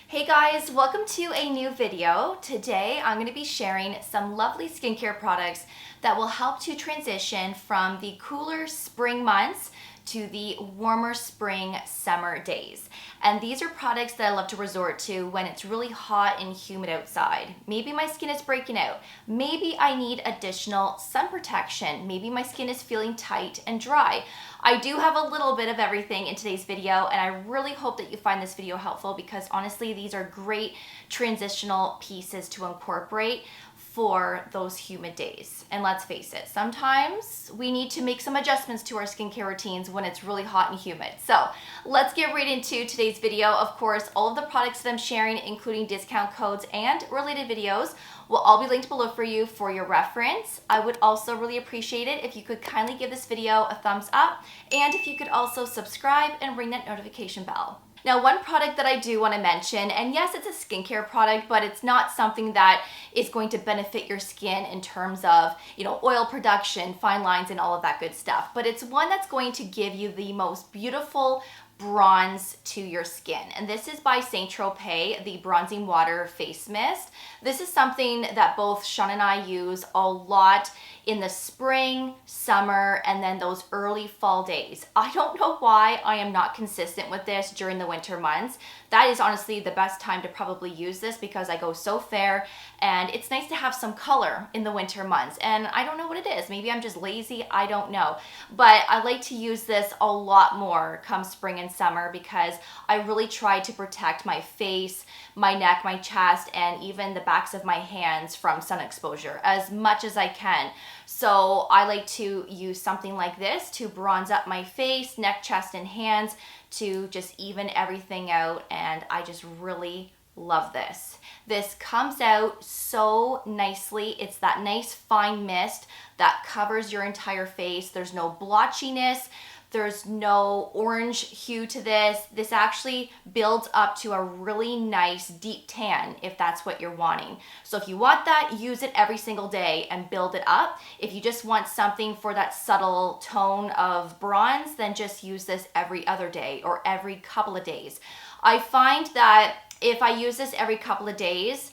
Hey guys, welcome to a new video. Today I'm going to be sharing some lovely skincare products that will help to transition from the cooler spring months to the warmer spring summer days. And these are products that I love to resort to when it's really hot and humid outside. Maybe my skin is breaking out. Maybe I need additional sun protection. Maybe my skin is feeling tight and dry. I do have a little bit of everything in today's video, and I really hope that you find this video helpful because honestly, these are great transitional pieces to incorporate for those humid days. And let's face it, sometimes we need to make some adjustments to our skincare routines when it's really hot and humid. So let's get right into today's video. Of course, all of the products that I'm sharing, including discount codes and related videos, will all be linked below for you for your reference. I would also really appreciate it if you could kindly give this video a thumbs up, and if you could also subscribe and ring that notification bell. Now, one product that I do want to mention, and yes, it's a skincare product, but it's not something that is going to benefit your skin in terms of, oil production, fine lines, and all of that good stuff. But it's one that's going to give you the most beautiful bronze to your skin. And this is by Saint Tropez, the Bronzing Water Face Mist. This is something that both Sean and I use a lot in the spring, summer, and then those early fall days. I don't know why I am not consistent with this during the winter months. That is honestly the best time to probably use this because I go so fair, and it's nice to have some color in the winter months. And I don't know what it is. Maybe I'm just lazy. I don't know. But I like to use this a lot more come spring and summer because I really try to protect my face, my neck, my chest, and even the backs of my hands from sun exposure as much as I can. So I like to use something like this to bronze up my face, neck, chest, and hands to just even everything out, and I just really love this. This comes out so nicely. It's that nice fine mist that covers your entire face. There's no blotchiness. There's no orange hue to this. This actually builds up to a really nice deep tan if that's what you're wanting. So if you want that, use it every single day and build it up. If you just want something for that subtle tone of bronze, then just use this every other day or every couple of days. I find that if I use this every couple of days,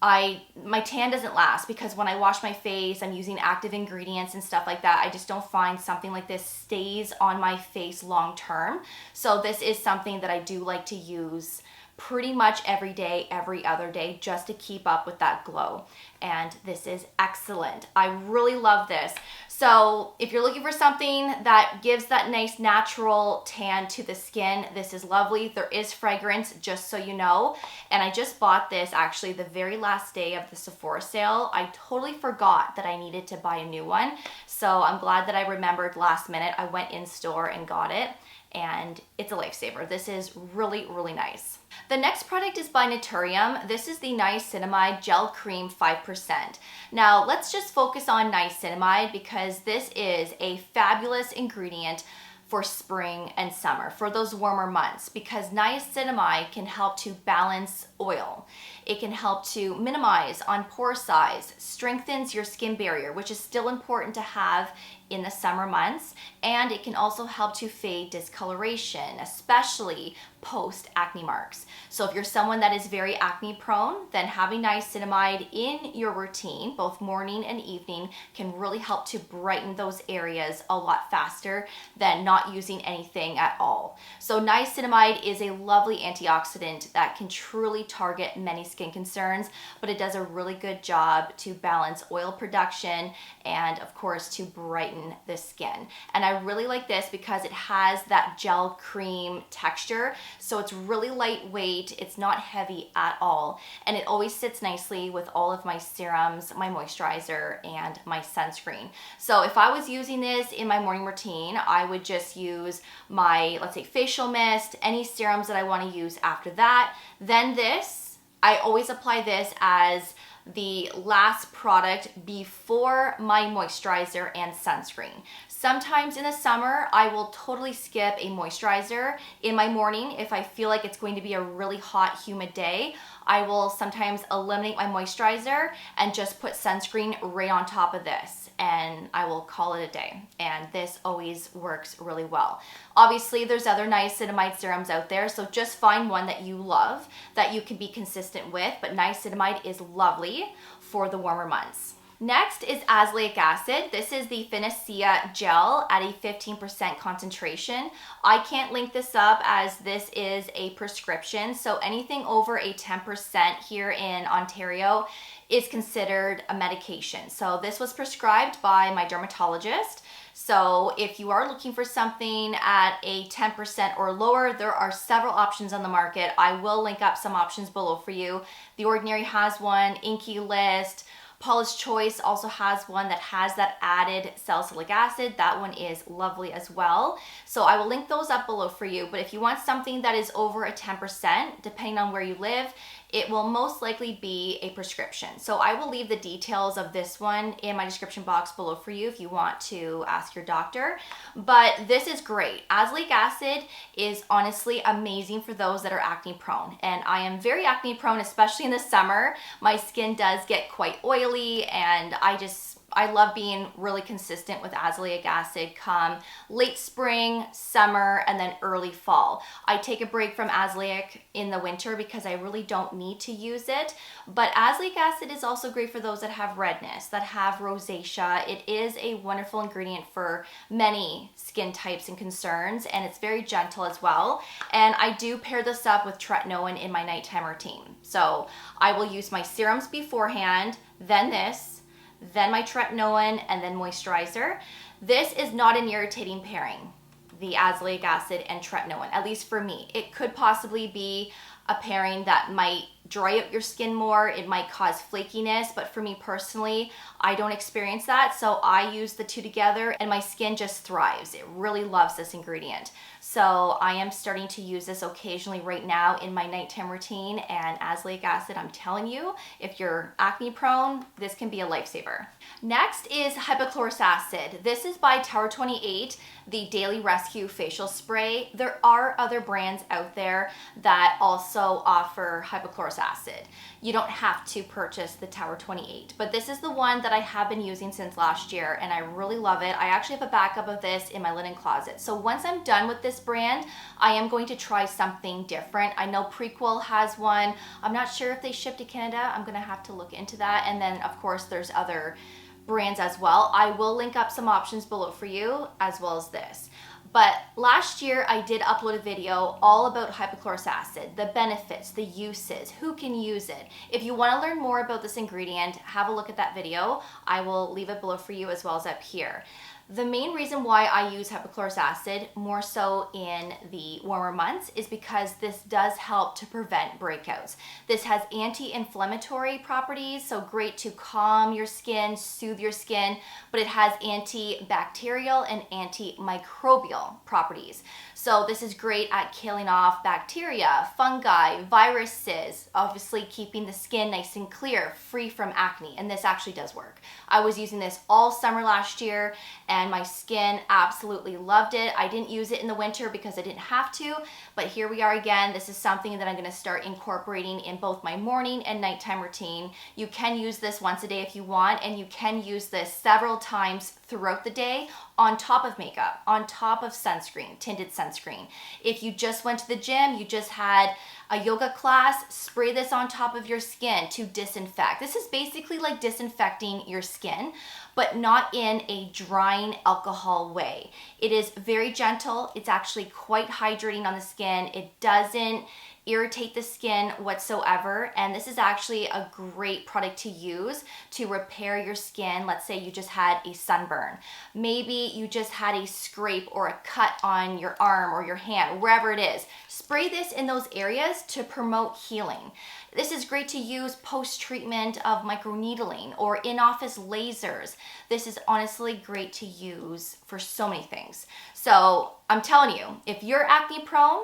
my tan doesn't last because when I wash my face, I'm using active ingredients and stuff like that. I just don't find something like this stays on my face long term. So this is something that I do like to use pretty much every day, every other day, just to keep up with that glow. And this is excellent. I really love this. So if you're looking for something that gives that nice natural tan to the skin, this is lovely. There is fragrance, just so you know. And I just bought this actually the very last day of the Sephora sale. I totally forgot that I needed to buy a new one. So I'm glad that I remembered last minute. I went in store and got it, and it's a lifesaver. This is really, really nice. The next product is by Naturium. This is the Niacinamide Gel Cream 5%. Now let's just focus on niacinamide because this is a fabulous ingredient for spring and summer, for those warmer months, because niacinamide can help to balance oil. It can help to minimize on pore size, strengthens your skin barrier, which is still important to have in the summer months, and it can also help to fade discoloration, especially post acne marks. So if you're someone that is very acne prone, then having niacinamide in your routine, both morning and evening, can really help to brighten those areas a lot faster than not using anything at all. So niacinamide is a lovely antioxidant that can truly target many skin concerns, but it does a really good job to balance oil production and of course to brighten the skin. And I really like this because it has that gel cream texture. So it's really lightweight, it's not heavy at all, and it always sits nicely with all of my serums, my moisturizer, and my sunscreen. So if I was using this in my morning routine, I would just use my, let's say, facial mist, any serums that I want to use after that. Then this, I always apply this as the last product before my moisturizer and sunscreen. Sometimes in the summer, I will totally skip a moisturizer in my morning. If I feel like it's going to be a really hot, humid day, I will sometimes eliminate my moisturizer and just put sunscreen right on top of this, and I will call it a day. And this always works really well. Obviously, there's other niacinamide serums out there, so just find one that you love, that you can be consistent with, but niacinamide is lovely for the warmer months. Next is Azeliac Acid. This is the Finacea gel at a 15% concentration. I can't link this up as this is a prescription, so anything over a 10% here in Ontario is considered a medication. So this was prescribed by my dermatologist. So if you are looking for something at a 10% or lower, there are several options on the market. I will link up some options below for you. The Ordinary has one, Inky List, Paula's Choice also has one that has that added salicylic acid. That one is lovely as well. So I will link those up below for you. But if you want something that is over a 10%, depending on where you live, it will most likely be a prescription. So I will leave the details of this one in my description box below for you if you want to ask your doctor. But this is great. Azelaic acid is honestly amazing for those that are acne prone. And I am very acne prone, especially in the summer. My skin does get quite oily, and I love being really consistent with azelaic acid come late spring, summer, and then early fall. I take a break from azelaic in the winter because I really don't need to use it. But azelaic acid is also great for those that have redness, that have rosacea. It is a wonderful ingredient for many skin types and concerns, and it's very gentle as well. And I do pair this up with tretinoin in my nighttime routine. So I will use my serums beforehand, then this, then my tretinoin, and then moisturizer. This is not an irritating pairing, the azelaic acid and tretinoin, at least for me. It could possibly be a pairing that might dry out your skin more, it might cause flakiness, but for me personally, I don't experience that, so I use the two together and my skin just thrives. It really loves this ingredient. So I am starting to use this occasionally right now in my nighttime routine, and azelaic acid, I'm telling you, if you're acne prone, this can be a lifesaver. Next is Hypochlorous Acid. This is by Tower 28, the Daily Rescue Facial Spray. There are other brands out there that also offer hypochlorous acid. You don't have to purchase the Tower 28, but this is the one that I have been using since last year, and I really love it. I actually have a backup of this in my linen closet. So once I'm done with this brand, I am going to try something different. I know Prequel has one. I'm not sure if they ship to Canada. I'm gonna have to look into that. And then of course there's other brands as well. I will link up some options below for you as well as this. But last year I did upload a video all about hypochlorous acid, the benefits, the uses, who can use it. If you want to learn more about this ingredient, have a look at that video. I will leave it below for you as well as up here. The main reason why I use hypochlorous acid more so in the warmer months is because this does help to prevent breakouts. This has anti-inflammatory properties, so great to calm your skin, soothe your skin, but it has antibacterial and antimicrobial properties. So this is great at killing off bacteria, fungi, viruses, obviously keeping the skin nice and clear, free from acne, and this actually does work. I was using this all summer last year, and my skin absolutely loved it. I didn't use it in the winter because I didn't have to, but here we are again. This is something that I'm gonna start incorporating in both my morning and nighttime routine. You can use this once a day if you want, and you can use this several times throughout the day on top of makeup, on top of sunscreen, tinted sunscreen. If you just went to the gym, you just had a yoga class, spray this on top of your skin to disinfect. This is basically like disinfecting your skin, but not in a drying alcohol way. It is very gentle. It's actually quite hydrating on the skin. It doesn't irritate the skin whatsoever, and this is actually a great product to use to repair your skin. Let's say you just had a sunburn. Maybe you just had a scrape or a cut on your arm or your hand, wherever it is. Spray this in those areas to promote healing. This is great to use post-treatment of microneedling or in-office lasers. This is honestly great to use for so many things. So I'm telling you, if you're acne prone,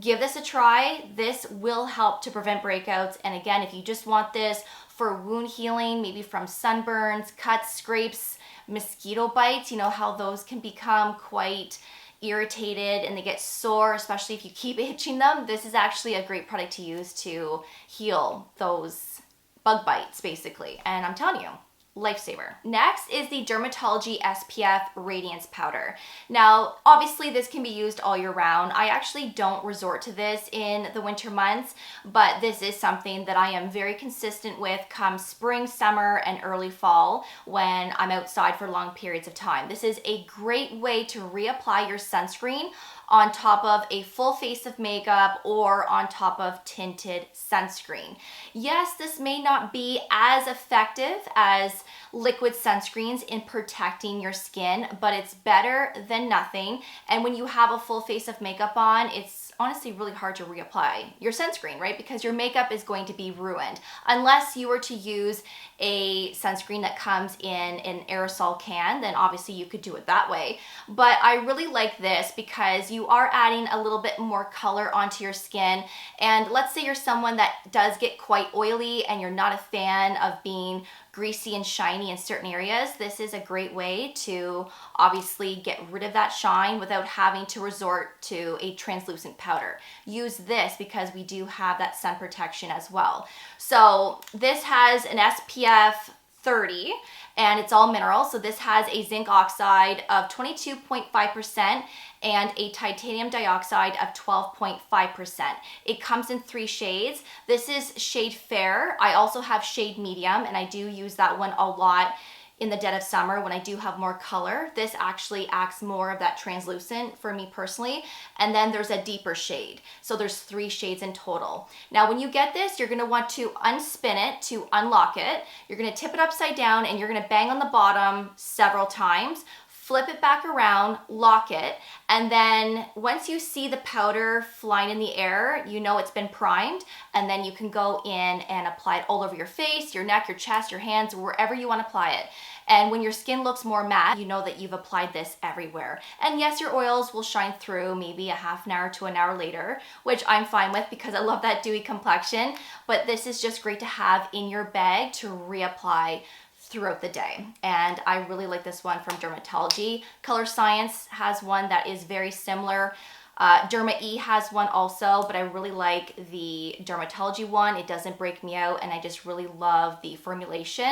give this a try. This will help to prevent breakouts. And again, if you just want this for wound healing, maybe from sunburns, cuts, scrapes, mosquito bites. You know how those can become quite irritated and they get sore, especially if you keep itching them. This is actually a great product to use to heal those bug bites, basically. And I'm telling you, lifesaver. Next is the Dermatology SPF Radiance Powder. Now, obviously this can be used all year round. I actually don't resort to this in the winter months, but this is something that I am very consistent with come spring, summer, and early fall when I'm outside for long periods of time. This is a great way to reapply your sunscreen on top of a full face of makeup or on top of tinted sunscreen. Yes, this may not be as effective as liquid sunscreens in protecting your skin, but it's better than nothing. And when you have a full face of makeup on, it's honestly really hard to reapply your sunscreen, right? Because your makeup is going to be ruined unless you were to use a sunscreen that comes in an aerosol can. Then obviously you could do it that way. But I really like this because you are adding a little bit more color onto your skin. And let's say you're someone that does get quite oily and you're not a fan of being greasy and shiny in certain areas. This is a great way to obviously get rid of that shine without having to resort to a translucent powder. Use this because we do have that sun protection as well. So this has an SPF 30 and it's all mineral. So this has a zinc oxide of 22.5% and a titanium dioxide of 12.5%. It comes in 3 shades. This is shade Fair. I also have shade Medium, and I do use that one a lot in the dead of summer when I do have more color. This actually acts more of that translucent for me personally. And then there's a deeper shade. So there's 3 shades in total. Now, when you get this, you're gonna want to unspin it to unlock it. You're gonna tip it upside down and you're gonna bang on the bottom several times. Flip it back around, lock it, and then once you see the powder flying in the air, you know it's been primed, and then you can go in and apply it all over your face, your neck, your chest, your hands, wherever you want to apply it. And when your skin looks more matte, you know that you've applied this everywhere. And yes, your oils will shine through maybe a half an hour to an hour later, which I'm fine with because I love that dewy complexion, but this is just great to have in your bag to reapply throughout the day. And I really like this one from Dermatology. Color Science has one that is very similar. Derma E has one also, but I really like the Dermatology one. It doesn't break me out, and I just really love the formulation.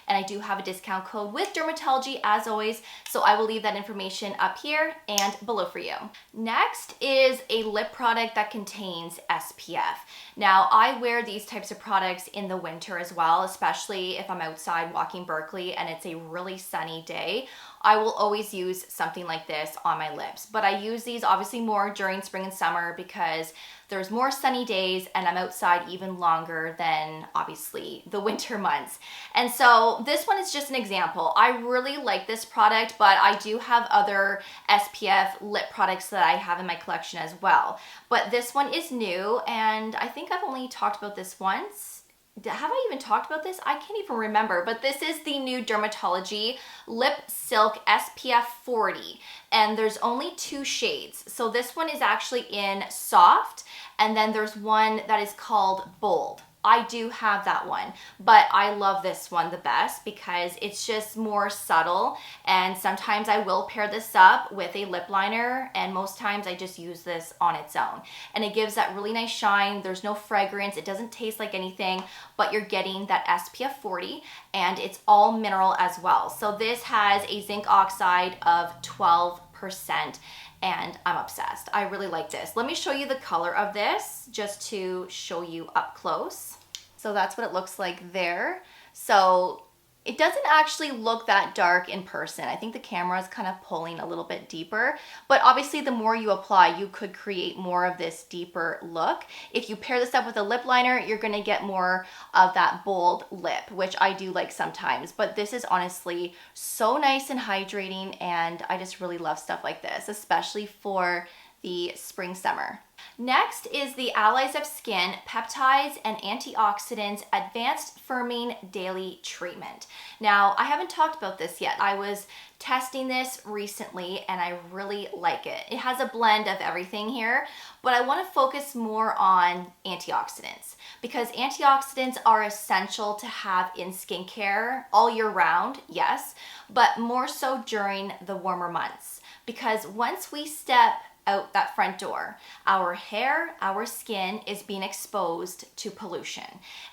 And I do have a discount code with Dermatology as always, so I will leave that information up here and below for you. Next is a lip product that contains SPF. Now, I wear these types of products in the winter as well, especially if I'm outside walking Berkeley and it's a really sunny day. I will always use something like this on my lips, but I use these obviously more during spring and summer because there's more sunny days and I'm outside even longer than obviously the winter months. And so this one is just an example. I really like this product, but I do have other SPF lip products that I have in my collection as well. But this one is new, and I think I've only talked about this once. Have I even talked about this? I can't even remember, but this is the new Dermatology Lip Silk SPF 40, and there's only 2 shades. So this one is actually in Soft, and then there's one that is called Bold. I do have that one, but I love this one the best because it's just more subtle, and sometimes I will pair this up with a lip liner, and most times I just use this on its own. And it gives that really nice shine. There's no fragrance. It doesn't taste like anything, but you're getting that SPF 40, and it's all mineral as well. So this has a zinc oxide of 12%. And I'm obsessed. I really like this. Let me show you the color of this just to show you up close. So that's what it looks like there. So it doesn't actually look that dark in person. I think the camera is kind of pulling a little bit deeper, but obviously the more you apply, you could create more of this deeper look. If you pair this up with a lip liner, you're gonna get more of that bold lip, which I do like sometimes, but this is honestly so nice and hydrating, and I just really love stuff like this, especially for the spring, summer. Next is the Allies of Skin Peptides and Antioxidants Advanced Firming Daily Treatment. Now, I haven't talked about this yet. I was testing this recently and I really like it. It has a blend of everything here, but I want to focus more on antioxidants because antioxidants are essential to have in skincare all year round, yes, but more so during the warmer months because once we step out that front door, our hair, our skin is being exposed to pollution.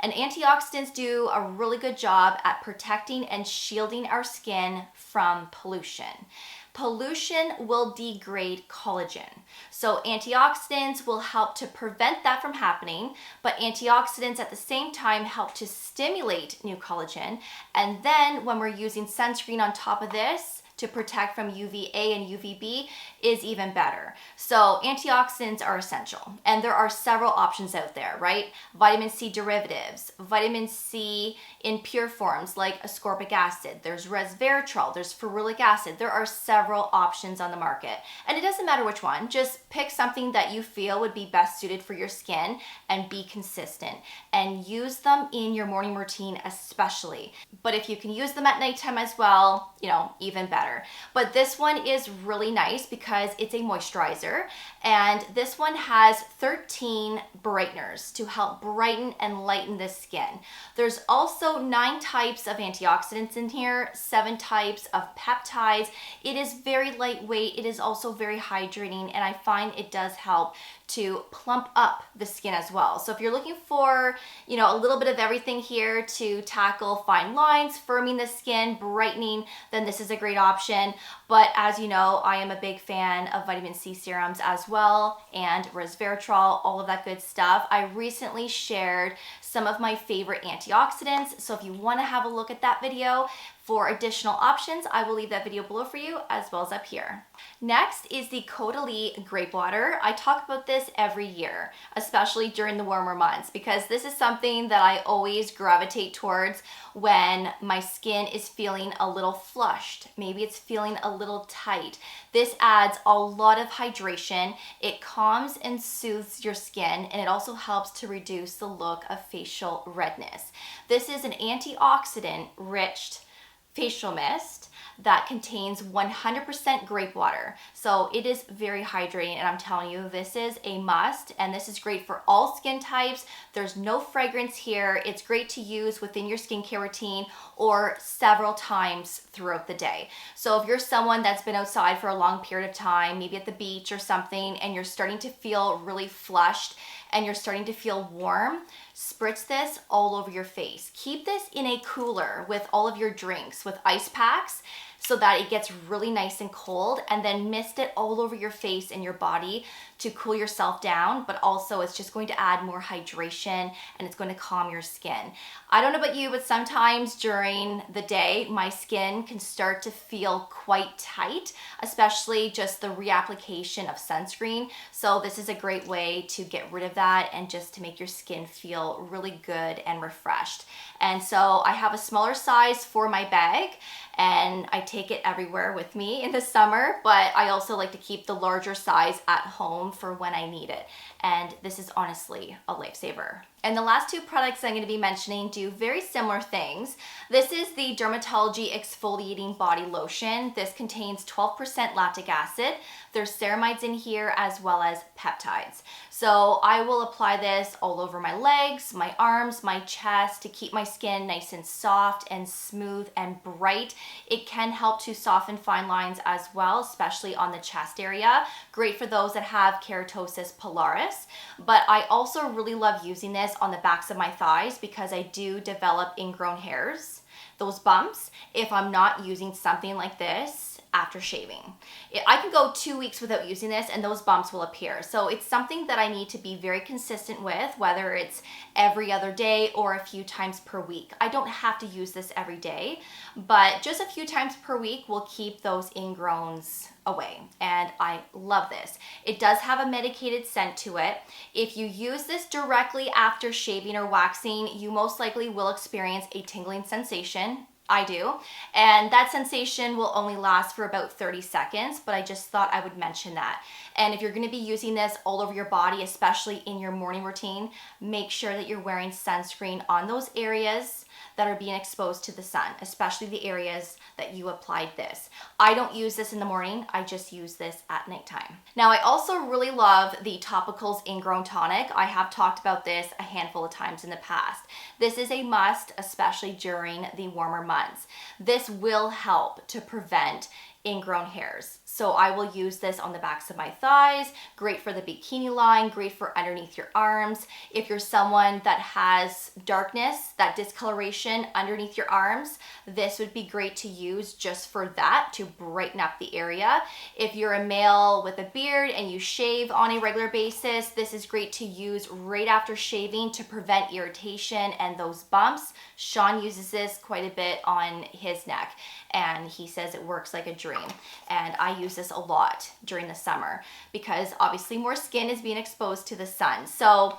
And antioxidants do a really good job at protecting and shielding our skin from pollution. Pollution will degrade collagen. So antioxidants will help to prevent that from happening, but antioxidants at the same time help to stimulate new collagen. And then when we're using sunscreen on top of this, to protect from UVA and UVB is even better. So antioxidants are essential and there are several options out there, right? Vitamin C derivatives, vitamin C in pure forms like ascorbic acid, there's resveratrol, there's ferulic acid. There are several options on the market and it doesn't matter which one, just pick something that you feel would be best suited for your skin and be consistent and use them in your morning routine especially. But if you can use them at nighttime as well, even better. But this one is really nice because it's a moisturizer and this one has 13 brighteners to help brighten and lighten the skin. There's also 9 types of antioxidants in here, 7 types of peptides. It is very lightweight. It is also very hydrating and I find it does help to plump up the skin as well. So if you're looking for, a little bit of everything here to tackle fine lines, firming the skin, brightening, then this is a great option. But as you know, I am a big fan of vitamin C serums as well and resveratrol, all of that good stuff. I recently shared some of my favorite antioxidants. So if you want to have a look at that video, for additional options, I will leave that video below for you as well as up here. Next is the Caudalie Grape Water. I talk about this every year, especially during the warmer months, because this is something that I always gravitate towards when my skin is feeling a little flushed. Maybe it's feeling a little tight. This adds a lot of hydration. It calms and soothes your skin, and it also helps to reduce the look of facial redness. This is an antioxidant-rich facial mist that contains 100% grape water. So it is very hydrating and I'm telling you, this is a must and this is great for all skin types. There's no fragrance here. It's great to use within your skincare routine or several times throughout the day. So if you're someone that's been outside for a long period of time, maybe at the beach or something, and you're starting to feel really flushed and you're starting to feel warm, spritz this all over your face. Keep this in a cooler with all of your drinks with ice packs so that it gets really nice and cold, and then mist it all over your face and your body to cool yourself down, but also it's just going to add more hydration and it's going to calm your skin. I don't know about you, but sometimes during the day, my skin can start to feel quite tight, especially just the reapplication of sunscreen. So this is a great way to get rid of that and just to make your skin feel really good and refreshed. And so I have a smaller size for my bag and I take it everywhere with me in the summer, but I also like to keep the larger size at home for when I need it. And this is honestly a lifesaver. And the last 2 products I'm going to be mentioning do very similar things. This is the Dermatology Exfoliating Body Lotion. This contains 12% lactic acid. There's ceramides in here as well as peptides. So I will apply this all over my legs, my arms, my chest to keep my skin nice and soft and smooth and bright. It can help to soften fine lines as well, especially on the chest area. Great for those that have keratosis pilaris. But I also really love using this on the backs of my thighs because I do develop ingrown hairs, those bumps, if I'm not using something like this after shaving. I can go 2 weeks without using this and those bumps will appear. So it's something that I need to be very consistent with, whether it's every other day or a few times per week. I don't have to use this every day, but just a few times per week will keep those ingrowns away. And I love this. It does have a medicated scent to it. If you use this directly after shaving or waxing, you most likely will experience a tingling sensation. I do. And that sensation will only last for about 30 seconds, but I just thought I would mention that. And if you're gonna be using this all over your body, especially in your morning routine, make sure that you're wearing sunscreen on those areas that are being exposed to the sun, especially the areas that you applied this. I don't use this in the morning, I just use this at nighttime. Now, I also really love the Topicals Ingrown Tonic. I have talked about this a handful of times in the past. This is a must, especially during the warmer months. This will help to prevent ingrown hairs. So I will use this on the backs of my thighs, great for the bikini line, great for underneath your arms. If you're someone that has darkness, that discoloration underneath your arms, this would be great to use just for that, to brighten up the area. If you're a male with a beard and you shave on a regular basis, this is great to use right after shaving to prevent irritation and those bumps. Sean uses this quite a bit on his neck, and he says it works like a dream. And I use this a lot during the summer because obviously more skin is being exposed to the sun. So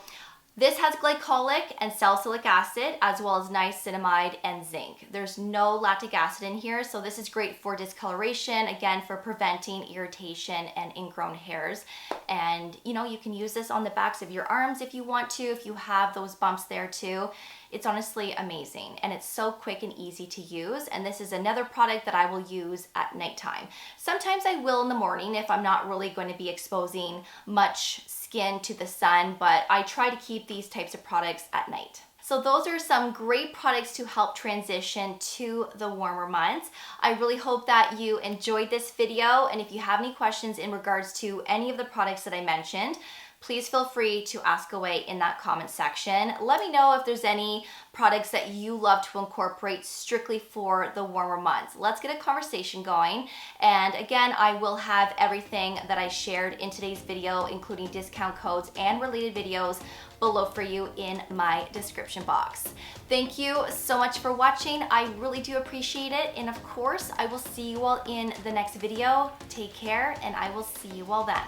this has glycolic and salicylic acid, as well as niacinamide and zinc. There's no lactic acid in here, so this is great for discoloration, again, for preventing irritation and ingrown hairs. And you know, you can use this on the backs of your arms if you want to, if you have those bumps there too. It's honestly amazing, and it's so quick and easy to use. And this is another product that I will use at nighttime. Sometimes I will in the morning if I'm not really going to be exposing much skin to the sun, but I try to keep these types of products at night. So those are some great products to help transition to the warmer months. I really hope that you enjoyed this video, and if you have any questions in regards to any of the products that I mentioned, please feel free to ask away in that comment section. Let me know if there's any products that you love to incorporate strictly for the warmer months. Let's get a conversation going. And again, I will have everything that I shared in today's video, including discount codes and related videos, below for you in my description box. Thank you so much for watching. I really do appreciate it. And of course, I will see you all in the next video. Take care, and I will see you all then.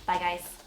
Bye, guys.